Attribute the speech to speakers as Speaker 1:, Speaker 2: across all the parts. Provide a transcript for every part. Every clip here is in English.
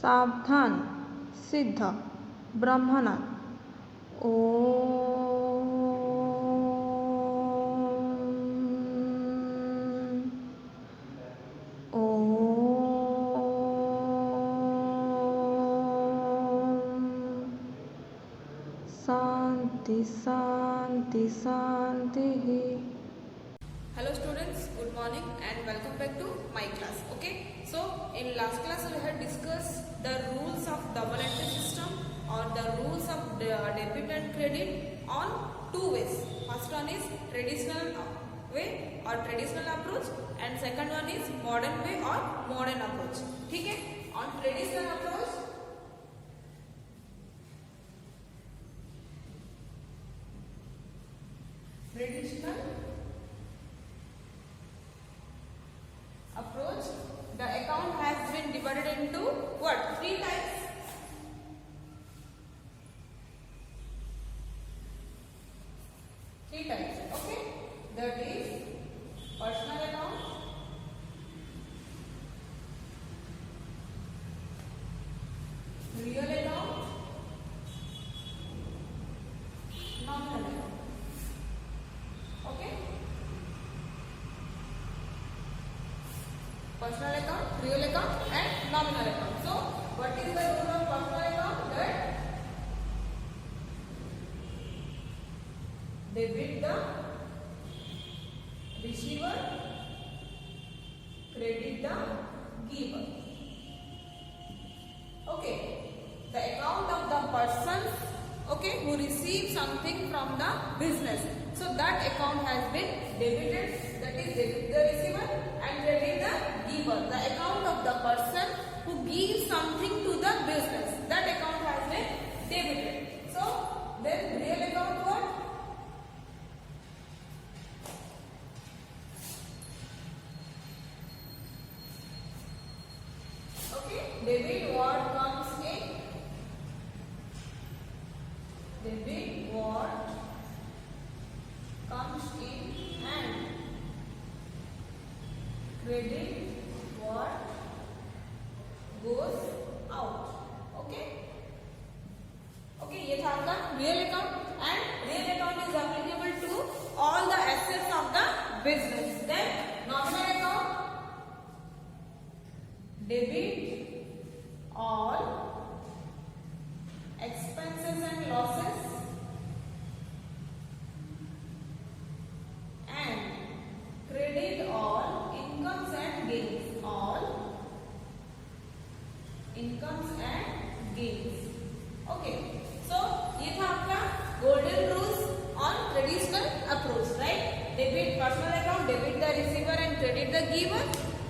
Speaker 1: सावधान, सिद्ध, ब्रह्मनाथ। शांति शांति शांति।
Speaker 2: Hello students, good morning and welcome back to my class. Okay, so in last class we had discussed the rules of double entry system or the rules of debit and credit on two ways. First one is traditional way or traditional approach and second one is modern way or modern approach. ठीक है, on traditional approach approach, the account has been divided into what? Three types. Three types. Okay. That is personal account, real account, nominal account. Okay. Personal account, real account and nominal account. So, what is the rule of personal account? That debit the receiver, credit the giver. Okay, the account of the person, okay, who receives something from the business. So that account has been debited, that is debit the receiver and credit the giver. The account of the person who gives something to the business, that account has been debited. So then real account what? Okay, debit what comes in? Debit what comes in and credit what goes out. Okay. Okay, ये था आपका real account and real account is applicable to all the assets of the business. Then nominal account, debit all expenses and losses and credit all incomes and gains. All incomes and gains. Okay, so ये था आपका golden rules on traditional approach, right? Debit personal account, debit the receiver and credit the giver.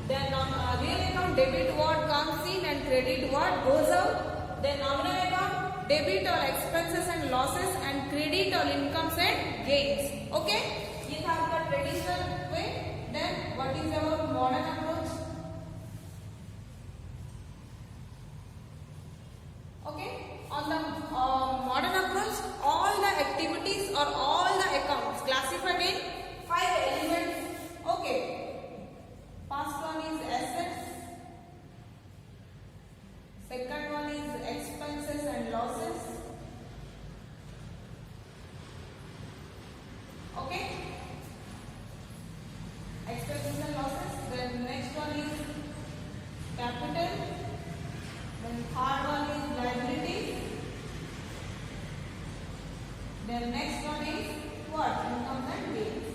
Speaker 2: Then on real account, debit what comes in and credit what goes out. Then nominal account, debit all expenses and losses and credit all incomes and gains. Okay, ये था आपका traditional way. Then what is our modern approach? Okay, on the modern approach, all the activities or all the accounts classified in 5 elements. Okay, first one is assets, second one is expenses and losses. Okay, expenses and losses. Then next one is capital. Then third one is liability. Then next one is what? Income and gains.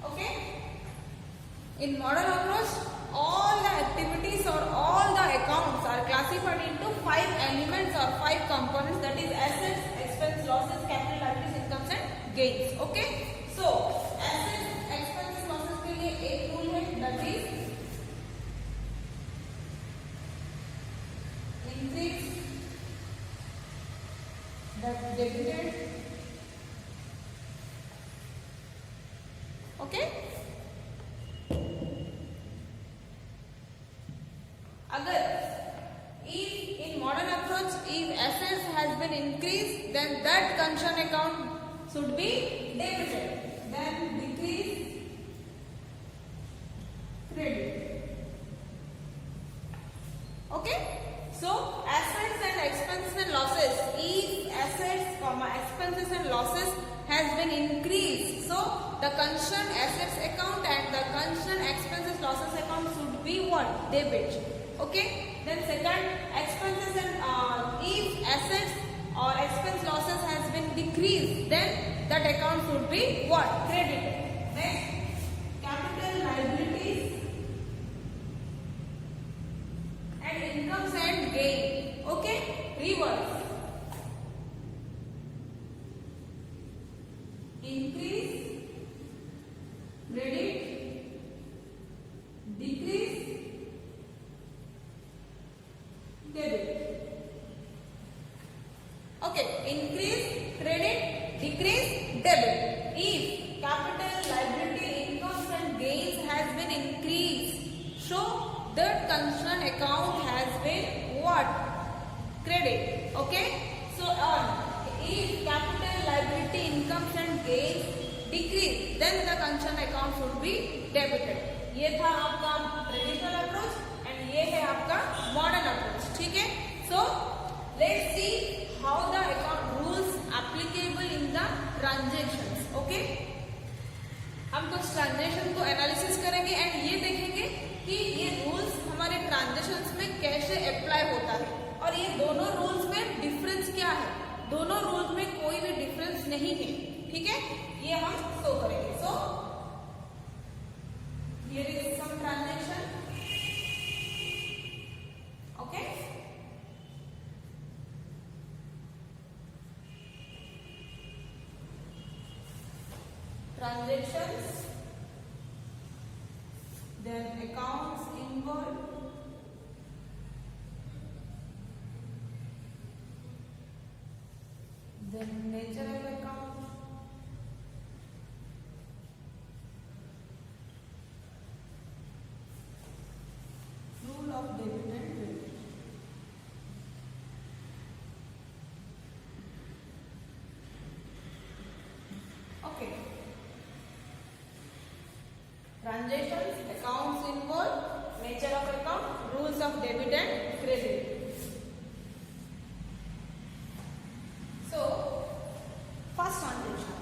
Speaker 2: Okay. In modern approach, all the activities or all the accounts are classified into 5 elements or 5 components. That is assets, expense, losses, capital, liabilities, incomes and gains. Okay. So assets, expenses, losses के लिए एक rule है, that is increase that debited. Okay. अगर if in modern approach if assets has been increased, then that concern account should be debited. Then decrease credit. been increased, so the concerned assets account and the concerned expenses losses account should be what? Debit. Okay. Then second, expenses and if assets or expense losses has been decreased, then that account should be what? Credited. Next, capital liabilities and incomes and gain. Okay. Reverse. Increase, credit, decrease, debit. Okay, increase, credit, decrease, debit. If capital, liability, incomes and gains has been increased, so that concerned account has been what? Credit. Okay. So if capital, liability, incomes and gains decrease, then the concerned account should be debited. ये था आपका traditional approach and ये है आपका modern approach. ठीक है. So let's see how the account rules applicable in the transactions. Okay. हम कुछ ट्रांजेक्शन को एनालिसिस करेंगे एंड ये देखेंगे कि ये रूल्स हमारे ट्रांजेक्शंस में कैसे अप्लाई होता है और ये दोनों रूल्स में डिफरेंस क्या है. दोनों रूल्स में कोई भी डिफरेंस नहीं है. ठीक है. ये हम शो करेंगे. So here is some transaction. Okay. Transactions, then accounts involve, then nature of account, rule of debit and credit. Okay. Transactions, accounts involved, nature of account, rules of debit and credit. First transaction.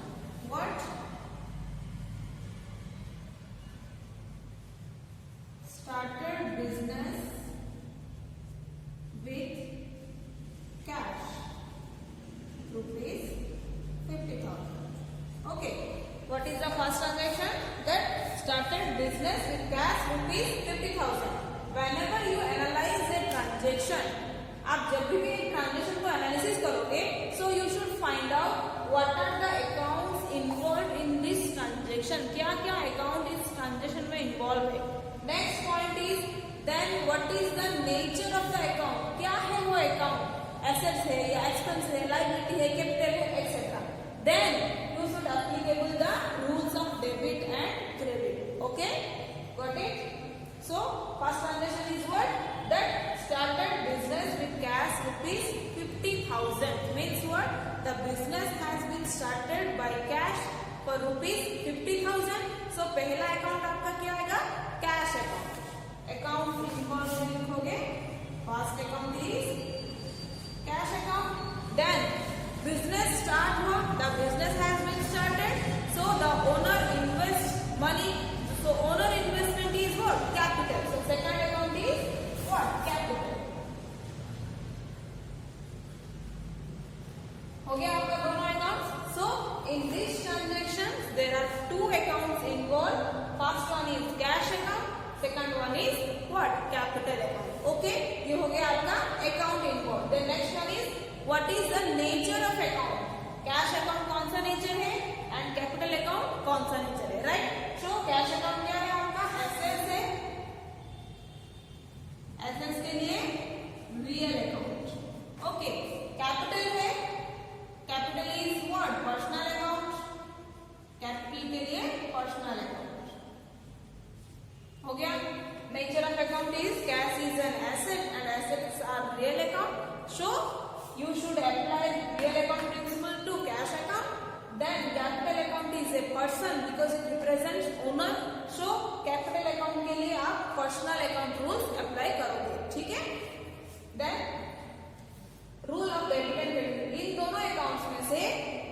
Speaker 2: What? Started business with cash, rupees 50,000. Okay. What is the first transaction? That started business with cash, rupees 50,000. Whenever you analyze a transaction, आप जब भी एक transaction को analysis करोगे, so you should find out what are the accounts involved in this transaction. क्या क्या account इस transaction में इन्वॉल्व है. Next point is then what is the nature of the account. क्या है वो अकाउंट? एसेट्स है या एक्सपेंस है, लायबिलिटी है, कैपिटल है, etcetera. Then you should applicable the rules of debit and credit. Okay. Got it. So first transaction is what? That started business with cash rupees 50,000. Means what? The business has been started by cash for rupees 50,000. So पहला account आपका क्या आएगा? Cash account. Account involve लिखोगे. First account is cash account. Then business start हुआ. The business has been started. So the owner invests money. So owner investment is what? Capital. So second account is what? Capital. हो गया आपका दोनों accounts. So in this transaction there are two accounts involve. First one is cash account, second one is what? Capital account. Okay. ये हो गया आपका account involve. Then next one is what is the nature of account. Cash account कौन सा nature है and capital account कौन सा nature है. राइट. सो कैश अकाउंट क्या है आपका? एसेट्स है. एसेट्स के लिए रियल अकाउंट. ओके. कैपिटल है. Capital is what? Personal account. Capital के लिए पर्सनल अकाउंट. हो गया. Nature of account is cash is an asset and assets are real account. So you should apply real account principle to cash account. Then capital account is a person because it represents owner. So capital account के लिए आप personal account rules apply करोगे. ठीक है. Then rule of debit and credit. इन दोनों accounts में से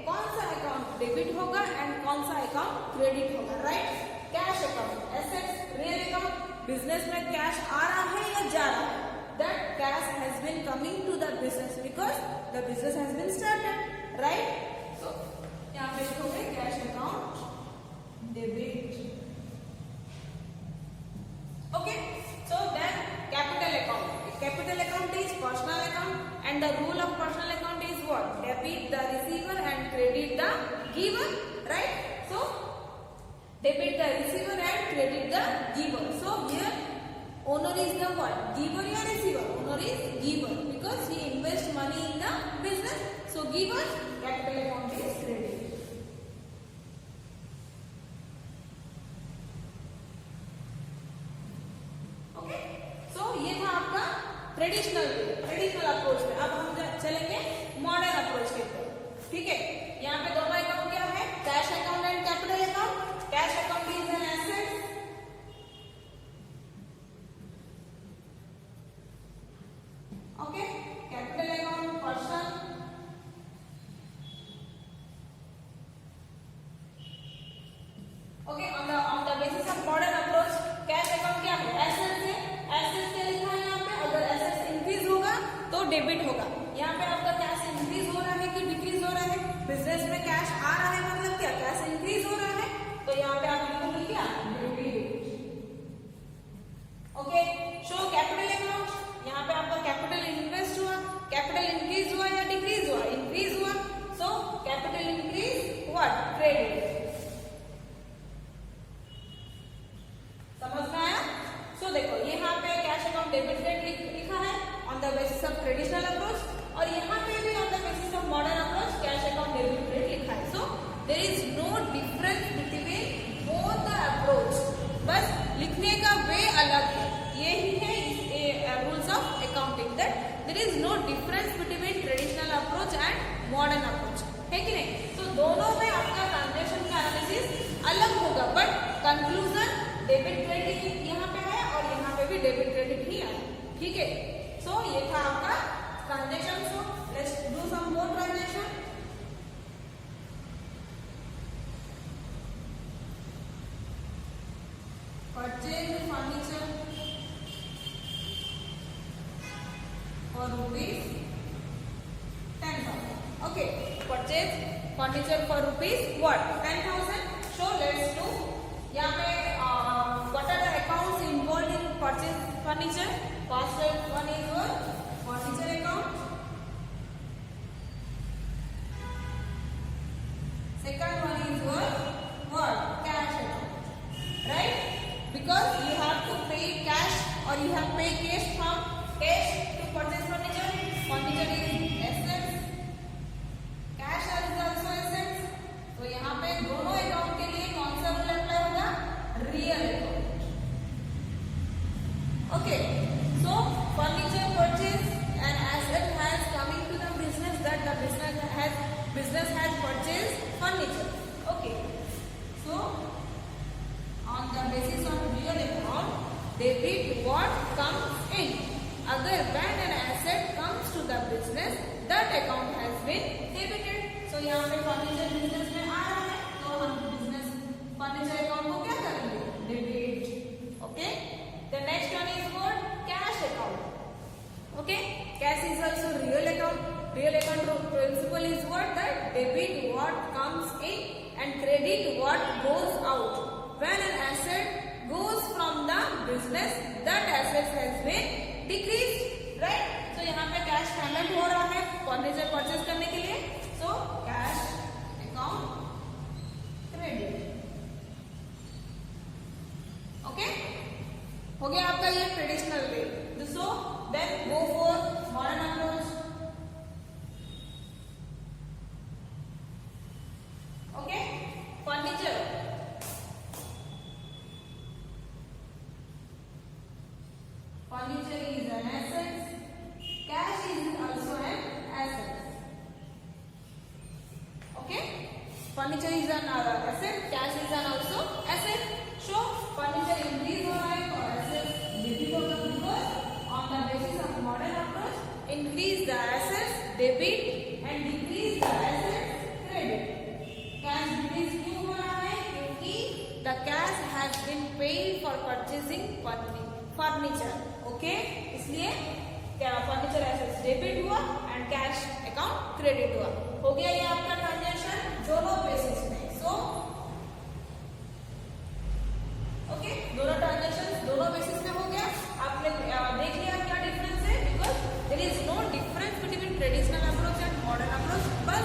Speaker 2: कौन सा अकाउंट डेबिट होगा एंड कौन सा अकाउंट क्रेडिट होगा, right? Cash account, assets, real account, business में कैश आ रहा है या जा रहा है, that cash has been coming to the business because the business has been started, right? So यहाँ पे लिखोगे cash account debit. Okay, so then capital account. Capital account is personal account and the rule of personal account is what? Debit the receiver and credit the giver, right? So debit the receiver and credit the giver. So here owner is the what? Giver or receiver? Owner is giver because he invests money in the business. So giver, capital account is credit. Okay? So ये था आपका traditional approach में. अब हम चलेंगे modern approach के ऊपर. ठीक है? यहाँ पे दोनों अकाउंट क्या है? Cash account and capital account. Cash account is an asset. Okay, capital account person. Okay, on the basis of modern approach, cash account क्या है? Assets है. Assets क्या लिखा है यहाँ पे? अगर assets increase होगा तो debit होगा. यहाँ पे आपका कैश increase हो रहा है कि decrease हो रहा है? बिजनेस में कैश आ रहा है मतलब क्या? कैश increase हो रहा है. तो यहाँ पे आप लिखोगे क्या? Debit. Okay, show capital account. यहाँ पे आपका कैपिटल इन्वेस्ट हुआ, कैपिटल इंक्रीज हुआ या डिक्रीज हुआ? इंक्रीज हुआ. So capital increase what? Credit. समझ में आया? सो देखो यहाँ पे कैश अकाउंट डेबिट क्रेडिट लिखा है on the basis of traditional approach और यहाँ पे भी on the basis of modern approach cash account debit credit लिखा है. So there is no difference between both the approach. बस लिखने का वे अलग है. यही है rules of accounting, that there is no difference between traditional approach and modern approach. है कि नहीं? तो दोनों में आपका ट्रांजैक्शन का एनालिसिस अलग होगा बट कंक्लूजन डेबिट क्रेडिट यहाँ पे है और यहाँ पे भी डेबिट क्रेडिट ही है. ठीक है? सो ये था आपका transaction. So let's do some more transaction. Purchase furniture for rupees 10,000. Okay, purchase furniture for rupees what? 10,000. So let's do. यहाँ पे what are the accounts involved in purchase furniture? First one is your furniture account. Second one is your what? Cash account. Right? Because you have to pay cash or you have pay cash from cash to purchase furniture. Furniture is assets. Cash is also assets. तो यहाँ पे दोनों account के लिए कौन सा rule apply होगा? Real account. Okay. So furniture purchase an asset has coming to the business that the business has purchased furniture. Okay. So on the basis of real account, debit what comes in. अगर when an asset comes to the business, that account has been debited. So यहाँ पे furniture business में आ रहा है तो हम business furniture account को क्या करेंगे? Debit. Okay. The next one is what? Cash account. Okay. Cash is also real account. Real account principle is what? That debit what comes in and credit what goes out. When an asset goes from the business, that asset has been decreased, right? So यहाँ पे cash payment हो रहा है furniture purchase करने के लिए. So cash account credit. Okay. हो गया आपका ये traditional way. So then go for modern approach. Okay. Furniture is an asset. Cash is also an asset. Okay. Furniture is an asset. Cash is an also asset. So furniture increase हो रहा है तो asset debit होगा because on the basis of modern approach, increase the assets debit and decrease the assets credit. Cash for purchasing furniture. Okay, इसलिए क्या furniture assets debit हुआ and cash account credit हुआ. हो गया ये आपका ट्रांजेक्शन दोनों बेसिस में. सो ओके, दोनों ट्रांजेक्शन दोनों बेसिस में हो गया. आपने देख लिया क्या डिफरेंस है, because there is no difference between traditional approach and modern approach, but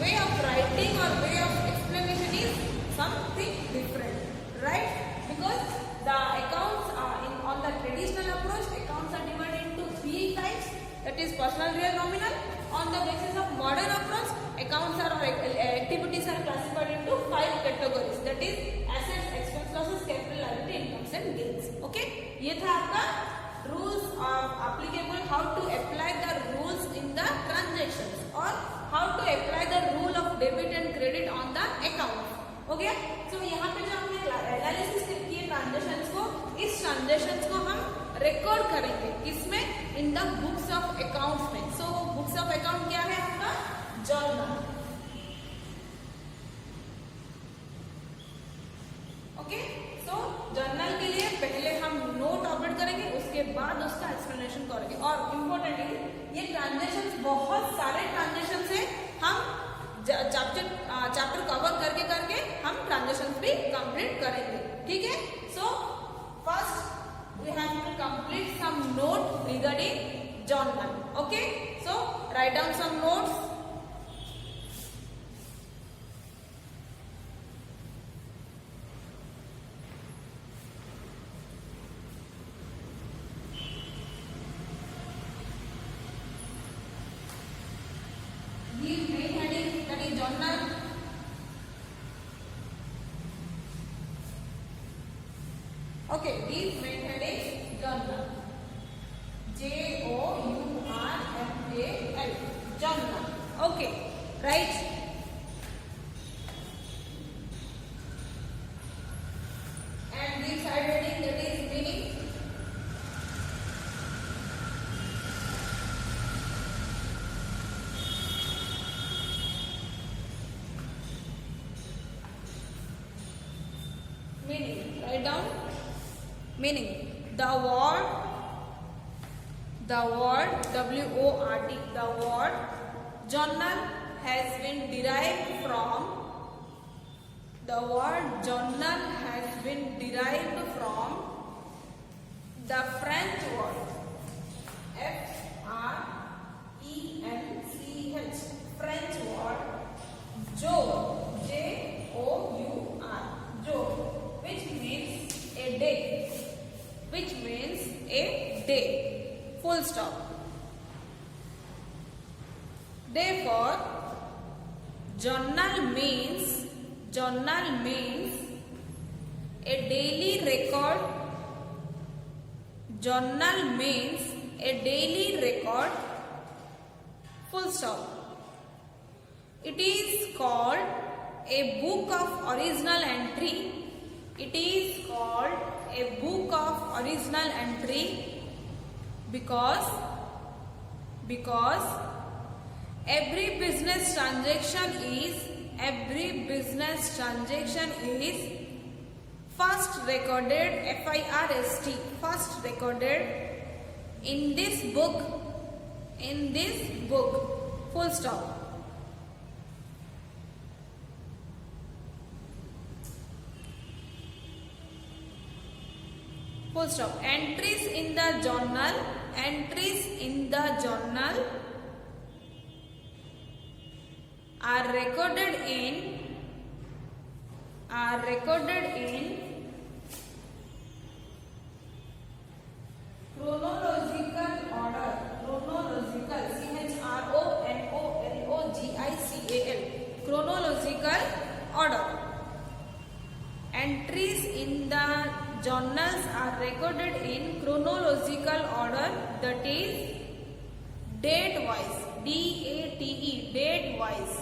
Speaker 2: way of writing और way of explanation is something different, right? Because the accounts are on the traditional approach, accounts are divided into 3 types, that is personal, real, nominal. On the basis of modern approach, accounts are activities are classified into 5 categories, that is assets, expense, losses, capital, liability, incomes and gains. Okay, ये था आपका rules of applicable, how to apply the rules in the transactions or how to apply the rule of debit and credit on the account. हो गया. तो यहाँ पे जो हमने एनालिसिस किए ट्रांजेक्शंस को, इस ट्रांजेक्शंस को हम रिकॉर्ड करेंगे किसमें, in the books of accounts में. सो बुक्स ऑफ अकाउंट क्या है आपका, जर्नल. ओके, सो जर्नल के लिए पहले हम नोट ऑपरेट करेंगे, उसके बाद उसका एक्सप्लेनेशन करेंगे. और इम्पोर्टेंटली ये ट्रांजेक्शंस बहुत सारे ट्रांजेक्शंस है, हम चैप्टर कवर करके करके हम ट्रांजेक्शंस भी कंप्लीट करेंगे. ठीक है. So first we have to complete some note regarding journal. Okay, so write down some notes. Give main heading, that is journal. Okay, give main heading journal. JOURNAL. Journal. Okay, right. And give side heading, that is meaning. Meaning, write down meaning. The word WORD, the word journal has been derived from the French word FRENCH, French word jour, JOUR, jour, which means a day, full stop. Therefore, journal means a daily record. Journal means a daily record, full stop. It is called a book of original entry. It is called a book of original entry because every business transaction is first recorded, first recorded in this book, full stop. Full stop. Entries in the journal are recorded in chronological order. Chronological order. Entries in the journals are recorded in chronological order, that is date wise, DATE, date wise.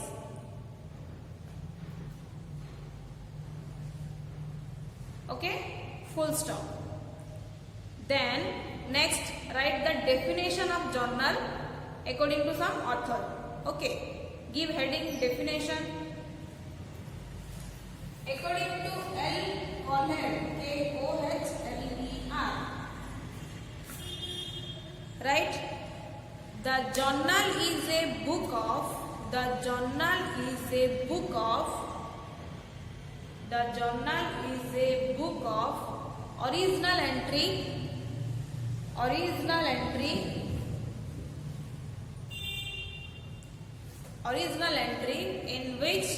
Speaker 2: Okay, full stop. Then next write the definition of journal according to some author. Okay, give heading definition. According to L. Kohlhead, Kohlhead, journal is a book of. The journal is a book of. The journal is a book of original entry. Original entry. Original entry in which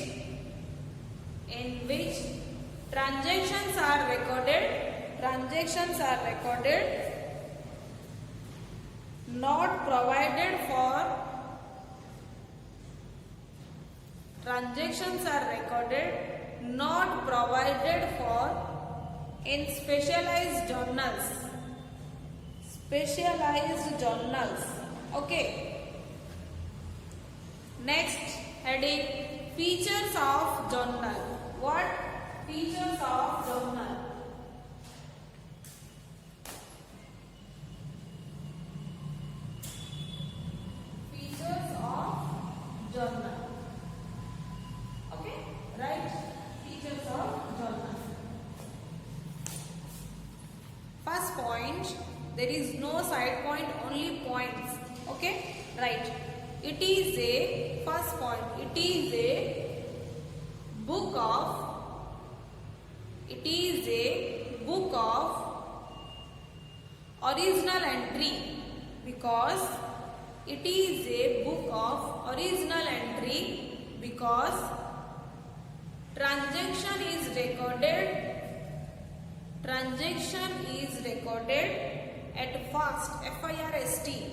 Speaker 2: transactions are recorded. Transactions are recorded. Not provided for. Transactions are recorded. Not provided for in specialized journals. Specialized journals. Okay. Next heading, features of journal. What? Features of journal. Features of journal. Okay, right? Features of journal. First point, there is no side point, only points. Okay, right. It is a, first point, it is a book of. It is a book of original entry, because it is a book of original entry because transaction is recorded. Transaction is recorded at first, F-I-R-S-T,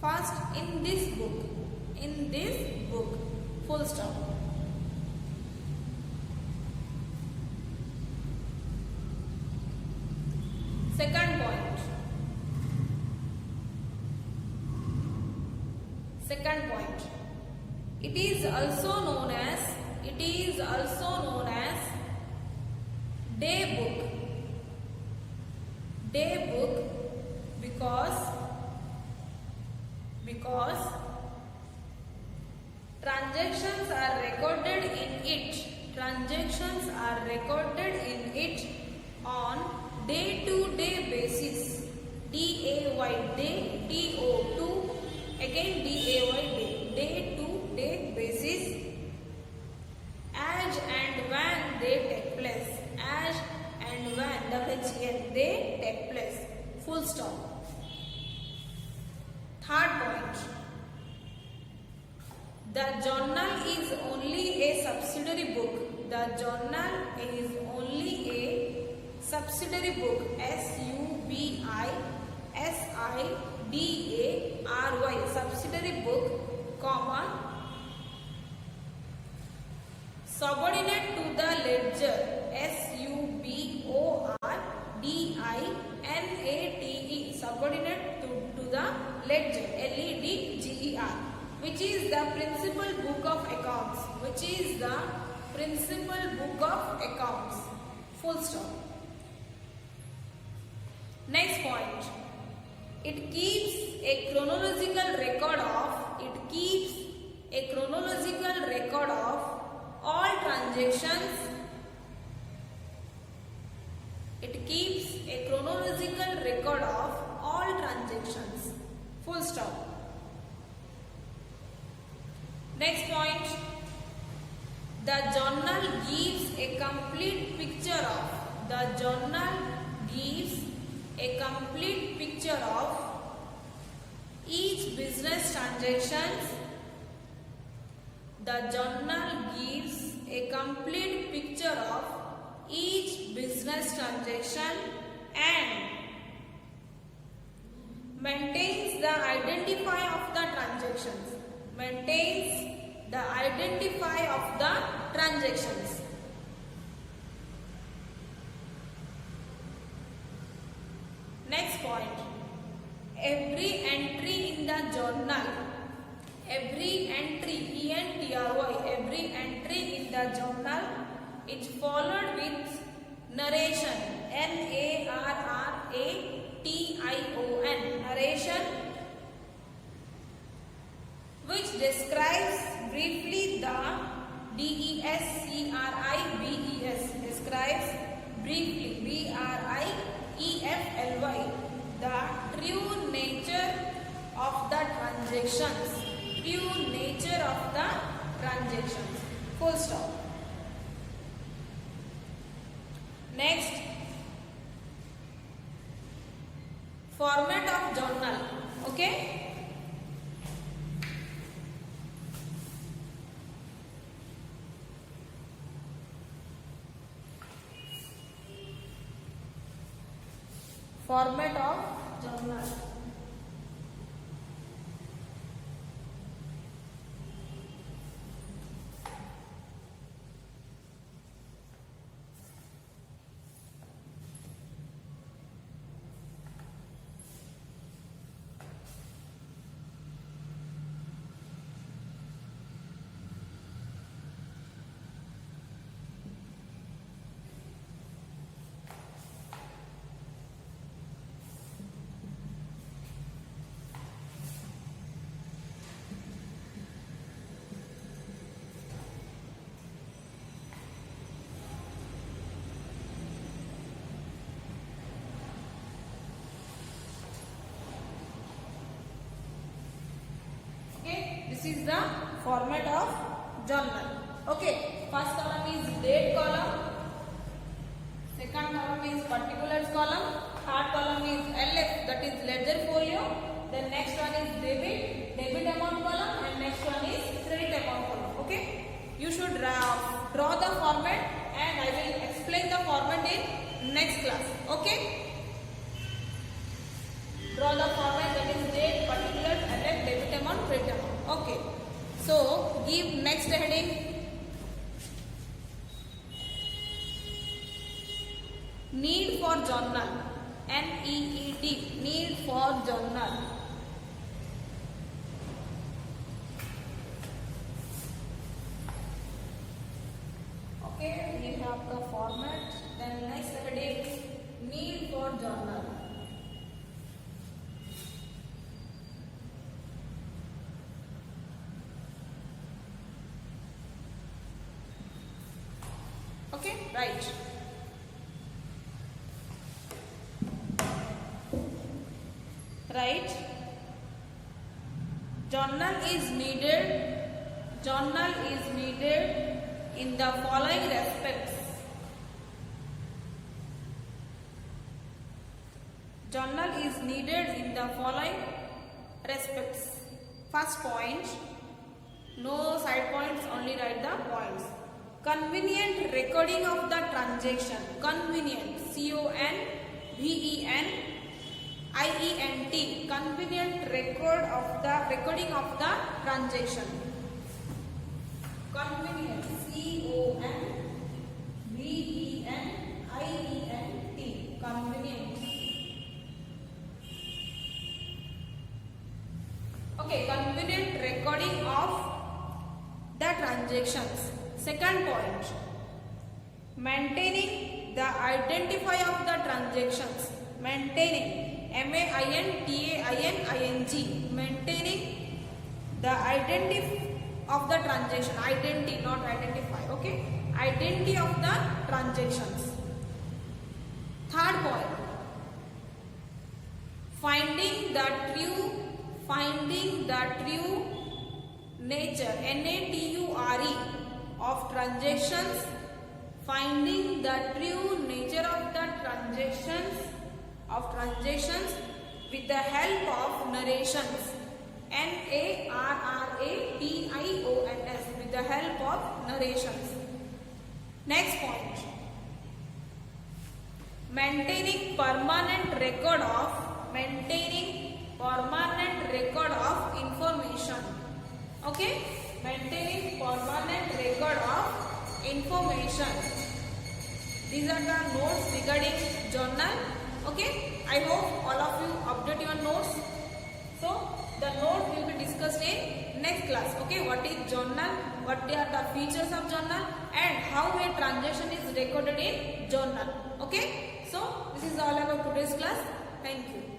Speaker 2: first in this book. In this book, full stop. Second point. Second point. It is also known as. It is also known as day book. Day book because transactions are recorded in it. Transactions are recorded in it on day-to-day basis. D-A-Y, day, T-O-2, again D-A-Y, day, day-to-day basis. As and when they take place. As and when, W-H-E-N, they take place. Full stop. Third point. The journal is only a subsidiary book. The journal is only a subsidiary book. S-U-B-I-S-I-D-A-R-Y. Subsidiary book, comma, subordinate to the ledger. S-U-B-O-R-D-I-N-A-T-E. Subordinate to the ledger. L-E-D-G-E-R. Which is the principal book of accounts. Which is the principal book of accounts. Full stop. Next point. It keeps a chronological record of. It keeps a chronological record of all transactions. It keeps a chronological record of all transactions. Full stop. Next point. The journal gives a complete picture of. The journal gives a complete picture of each business transactions. The journal gives a complete picture of each business transaction and maintains the identifier of the transactions. Maintains the identifier of the transactions. Next point. Every entry in the journal. Every entry, E-N-T-R-Y, every entry in the journal is followed with narration, N-A-R-R-A-T-I-O-N, narration, which describes briefly the D-E-S-C-R-I-B-E-S, describes briefly, B-R-I-E-F-L-Y, the true nature of the transaction. format of journal. Okay. Format of journal. This is the format of journal. Okay, first column is date column, second column is particulars column, third column is LF, that is ledger folio, then next one is debit amount column, and next one is credit amount column. Okay, you should draw the format and I will explain the format in next class. Okay, draw the format, that is date, particulars, LF, debit amount, credit amount. Okay, so give next heading. Need for journal. NEED, need for journal. Okay, we have the format. Then next heading, need for journal. Okay, right. Right. Journal is needed. Journal is needed in the following respects. Journal is needed in the following respects. First point, no side points, only write the points. Convenient recording of the transaction. Convenient, CONVENIENT. Convenient recording of the transaction. Convenient, CONVENIENT. Convenient. Okay, convenient recording of the transactions. Second point, maintaining the identify of the transactions. Maintaining, MAINTAINING, maintaining the identity of the transaction. Identity, not identify. Okay, identity of the transactions. Third point, finding the true nature, NATURE, of transactions. Finding the true nature of the transactions with the help of narrations. NARRATIONS, with the help of narrations. Next point, maintaining permanent record of information. Okay, maintaining permanent record of information. These are the notes regarding journal. Okay, I hope all of you update your notes. So the note will be discussed in next class. Okay, what is journal, what are the features of journal, and how a transaction is recorded in journal. Okay, so this is all about today's class. Thank you.